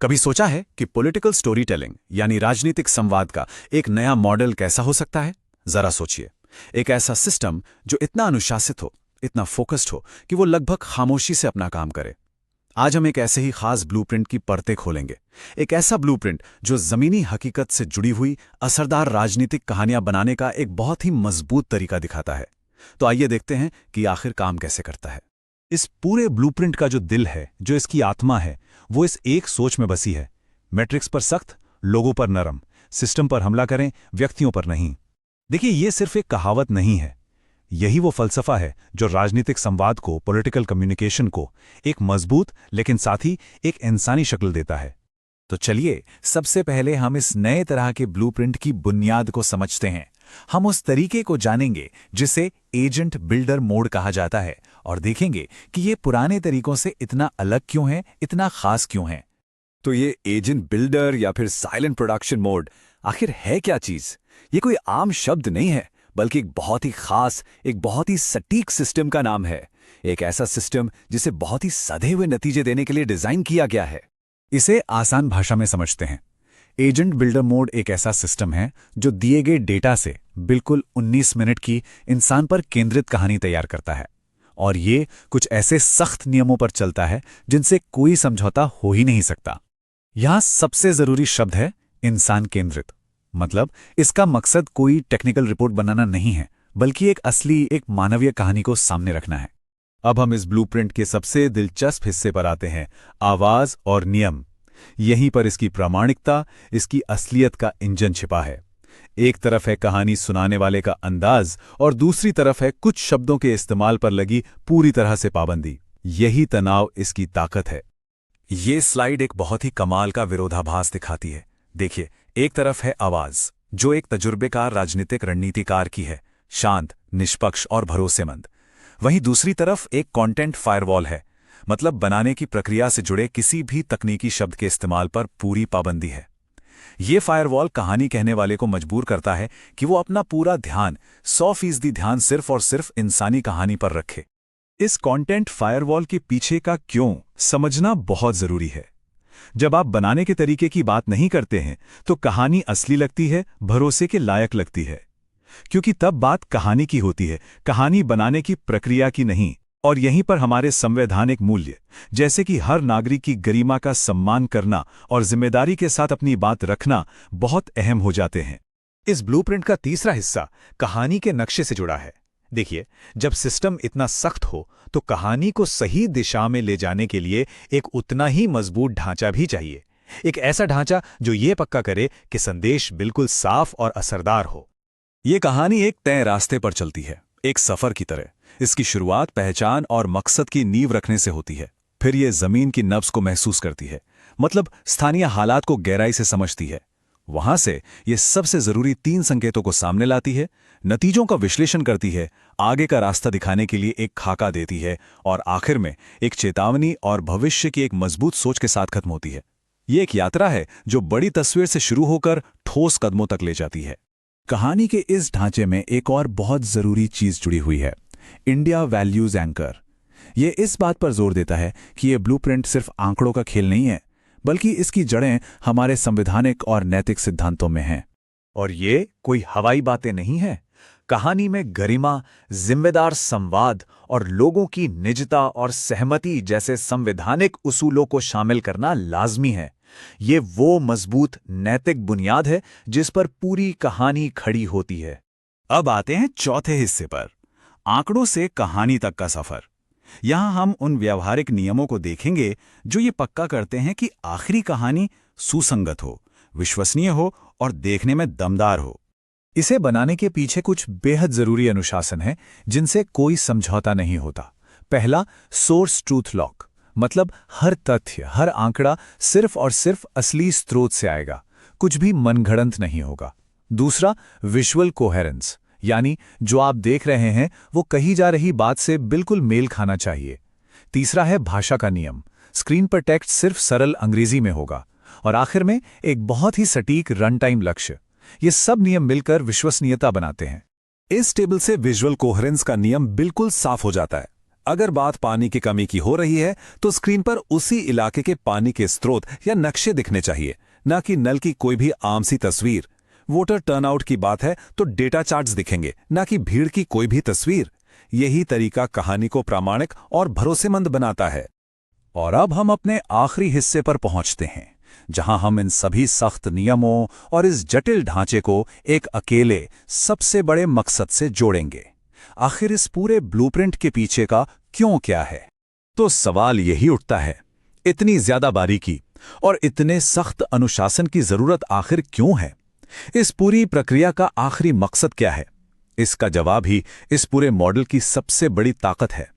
कभी सोचा है कि पॉलिटिकल स्टोरी टेलिंग यानी राजनीतिक संवाद का एक नया मॉडल कैसा हो सकता है? जरा सोचिए। एक ऐसा सिस्टम जो इतना अनुशासित हो, इतना फोकस्ड हो कि वो लगभग खामोशी से अपना काम करे। आज हम एक ऐसे ही खास ब्लूप्रिंट की परतें खोलेंगे। एक ऐसा ब्लूप्रिंट जो जमीनी हकीकत से जुड़ी हुई असरदार राजनीतिक कहानियां बनाने का एक बहुत ही मजबूत तरीका दिखाता है। तो आइए देखते हैं कि आखिर काम कैसे करता है। इस पूरे ब्लूप्रिंट का जो दिल है, जो इसकी आत्मा है, वो इस एक सोच में बसी है। मैट्रिक्स पर सख्त, लोगों पर नरम, सिस्टम पर हमला करें, व्यक्तियों पर नहीं। देखिए, ये सिर्फ एक कहावत नहीं है। यही वो फलसफा है जो राजनीतिक संवाद को, पॉलिटिकल कम्युनिकेशन को एक मजबूत लेकिन साथ ही एक इंसानी शक्ल देता है। तो चलिए, सबसे पहले हम इस नए तरह के ब्लूप्रिंट की बुनियाद को समझते हैं। हम उस तरीके को जानेंगे जिसे एजेंट बिल्डर मोड कहा जाता है, और देखेंगे कि ये पुराने तरीकों से इतना अलग क्यों है, इतना खास क्यों है। तो ये एजेंट बिल्डर या फिर साइलेंट प्रोडक्शन मोड आखिर है क्या चीज? ये कोई आम शब्द नहीं है, बल्कि एक बहुत ही खास, एक बहुत ही सटीक सिस्टम का नाम है। एक ऐसा सिस्टम जिसे बहुत ही सधे हुए नतीजे देने के लिए डिजाइन किया गया है। इसे आसान भाषा में समझते हैं। एजेंट बिल्डर मोड एक ऐसा सिस्टम है जो दिए गए डेटा से बिल्कुल 19 मिनट की इंसान पर केंद्रित कहानी तैयार करता है। और ये कुछ ऐसे सख्त नियमों पर चलता है जिनसे कोई समझौता हो ही नहीं सकता। यहां सबसे जरूरी शब्द है इंसान केंद्रित। मतलब, इसका मकसद कोई टेक्निकल रिपोर्ट बनाना नहीं है, बल्कि एक असली, एक मानवीय कहानी को सामने रखना है। अब हम इस ब्लूप्रिंट के सबसे दिलचस्प हिस्से पर आते हैं, आवाज और नियम। यहीं पर इसकी प्रामाणिकता, इसकी असलियत का इंजन छिपा है। एक तरफ है कहानी सुनाने वाले का अंदाज, और दूसरी तरफ है कुछ शब्दों के इस्तेमाल पर लगी पूरी तरह से पाबंदी। यही तनाव इसकी ताकत है। ये स्लाइड एक बहुत ही कमाल का विरोधाभास दिखाती है। देखिए, एक तरफ है आवाज, जो एक तजुर्बेकार राजनीतिक रणनीतिकार की है, शांत, निष्पक्ष और भरोसेमंद। वहीं दूसरी तरफ एक कंटेंट फायरवॉल है, मतलब बनाने की प्रक्रिया से जुड़े किसी भी तकनीकी शब्द के इस्तेमाल पर पूरी पाबंदी है। ये फायरवॉल कहानी कहने वाले को मजबूर करता है कि वो अपना पूरा ध्यान, 100% ध्यान सिर्फ और सिर्फ इंसानी कहानी पर रखे। इस कंटेंट फायरवॉल के पीछे का क्यों समझना बहुत जरूरी है। जब आप बनाने के तरीके की बात नहीं करते हैं, तो कहानी असली लगती है, भरोसे के लायक लगती है। क्योंकि तब बात कहानी की होती है, कहानी बनाने की प्रक्रिया की नहीं। और यहीं पर हमारे संवैधानिक मूल्य, जैसे कि हर नागरिक की गरिमा का सम्मान करना और जिम्मेदारी के साथ अपनी बात रखना, बहुत अहम हो जाते हैं। इस ब्लूप्रिंट का तीसरा हिस्सा कहानी के नक्शे से जुड़ा है। देखिए, जब सिस्टम इतना सख्त हो, तो कहानी को सही दिशा में ले जाने के लिए एक उतना ही मजबूत ढांचा भी चाहिए। एक ऐसा ढांचा जो ये पक्का करे कि संदेश बिल्कुल साफ और असरदार हो। ये कहानी एक तय रास्ते पर चलती है, एक सफर की तरह। इसकी शुरुआत पहचान और मकसद की नींव रखने से होती है। फिर ये जमीन की नब्ज को महसूस करती है, मतलब स्थानीय हालात को गहराई से समझती है। वहां से ये सबसे जरूरी 3 संकेतों को सामने लाती है, नतीजों का विश्लेषण करती है, आगे का रास्ता दिखाने के लिए एक खाका देती है, और आखिर में एक चेतावनी और भविष्य की एक मजबूत सोच के साथ खत्म होती है। ये एक यात्रा है जो बड़ी तस्वीर से शुरू होकर ठोस कदमों तक ले जाती है। कहानी के इस ढांचे में एक और बहुत जरूरी चीज जुड़ी हुई है, इंडिया वैल्यूज एंकर। ये इस बात पर जोर देता है कि ये ब्लूप्रिंट सिर्फ आंकड़ों का खेल नहीं है, बल्कि इसकी जड़ें हमारे संवैधानिक और नैतिक सिद्धांतों में हैं। और ये कोई हवाई बातें नहीं है। कहानी में गरिमा, जिम्मेदार संवाद और लोगों की निजता और सहमति जैसे संवैधानिक उसूलों को शामिल करना लाजमी है। ये वो मजबूत नैतिक बुनियाद है जिस पर पूरी कहानी खड़ी होती है। अब आते हैं चौथे हिस्से पर, आंकड़ों से कहानी तक का सफर। यहां हम उन व्यावहारिक नियमों को देखेंगे जो ये पक्का करते हैं कि आखिरी कहानी सुसंगत हो, विश्वसनीय हो और देखने में दमदार हो। इसे बनाने के पीछे कुछ बेहद जरूरी अनुशासन है जिनसे कोई समझौता नहीं होता। पहला, सोर्स ट्रूथ लॉक, मतलब हर तथ्य, हर आंकड़ा सिर्फ और सिर्फ असली स्रोत से आएगा, कुछ भी मनगढ़ंत नहीं होगा। दूसरा, विजुअल कोहेरेंस, यानी जो आप देख रहे हैं वो कही जा रही बात से बिल्कुल मेल खाना चाहिए। तीसरा है भाषा का नियम, स्क्रीन पर टेक्स्ट सिर्फ सरल अंग्रेजी में होगा। और आखिर में एक बहुत ही सटीक रन टाइम लक्ष्य। ये सब नियम मिलकर विश्वसनीयता बनाते हैं। इस टेबल से विजुअल कोहेरेंस का नियम बिल्कुल साफ हो जाता है। अगर बात पानी की कमी की हो रही है तो स्क्रीन पर उसी इलाके के पानी के स्रोत या नक्शे दिखने चाहिए, न कि नल की कोई भी आम सी तस्वीर। वोटर टर्नआउट की बात है तो डेटा चार्ट्स दिखेंगे, न कि भीड़ की कोई भी तस्वीर। यही तरीका कहानी को प्रामाणिक और भरोसेमंद बनाता है। और अब हम अपने आखिरी हिस्से पर पहुंचते हैं, जहां हम इन सभी सख्त नियमों और इस जटिल ढांचे को एक अकेले सबसे बड़े मकसद से जोड़ेंगे। आखिर इस पूरे ब्लूप्रिंट के पीछे का क्यों क्या है? तो सवाल यही उठता है, इतनी ज्यादा बारीकी और इतने सख्त अनुशासन की जरूरत आखिर क्यों है? इस पूरी प्रक्रिया का आखिरी मकसद क्या है? इसका जवाब ही इस पूरे मॉडल की सबसे बड़ी ताकत है।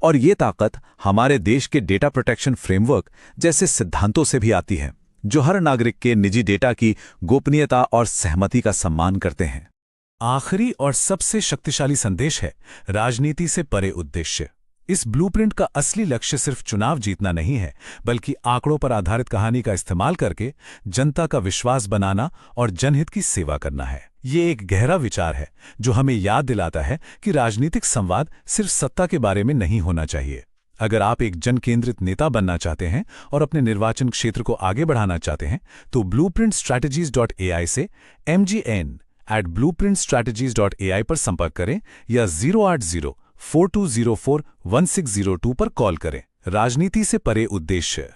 और ये ताकत हमारे देश के डेटा प्रोटेक्शन फ्रेमवर्क जैसे सिद्धांतों से भी आती है, जो हर नागरिक के निजी डेटा की गोपनीयता और सहमति का सम्मान करते हैं। आखिरी और सबसे शक्तिशाली संदेश है राजनीति से परे उद्देश्य। इस ब्लूप्रिंट का असली लक्ष्य सिर्फ चुनाव जीतना नहीं है, बल्कि आंकड़ों पर आधारित कहानी का इस्तेमाल करके जनता का विश्वास बनाना और जनहित की सेवा करना है। ये एक गहरा विचार है जो हमें याद दिलाता है कि राजनीतिक संवाद सिर्फ सत्ता के बारे में नहीं होना चाहिए। अगर आप एक जन केंद्रित नेता बनना चाहते हैं और अपने निर्वाचन क्षेत्र को आगे बढ़ाना चाहते हैं, तो blueprintstrategies.ai से mgn@blueprintstrategies.ai पर संपर्क करें या 08042041602 पर कॉल करें। राजनीति से परे उद्देश्य।